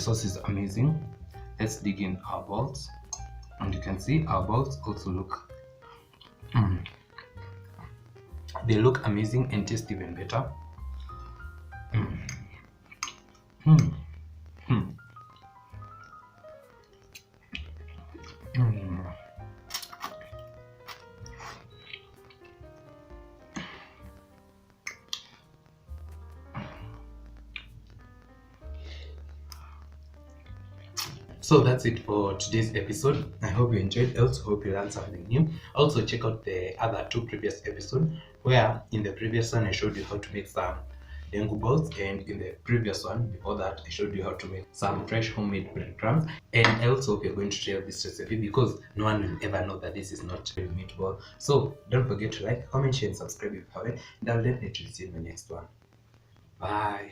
sauce is amazing. Let's dig in our balls, and you can see our balls also look they look amazing and taste even better. So that's it for today's episode. I hope you enjoyed. I also hope you learned something new. Also check out the other 2 previous episodes, where in the previous one I showed you how to make some Ndengu balls, and in the previous one before that I showed you how to make some fresh homemade breadcrumbs. And I also hope you're going to share this recipe, because no one will ever know that this is not a meatball. So don't forget to like, comment, share and subscribe if you haven't, and I'll definitely see you in the next one. Bye.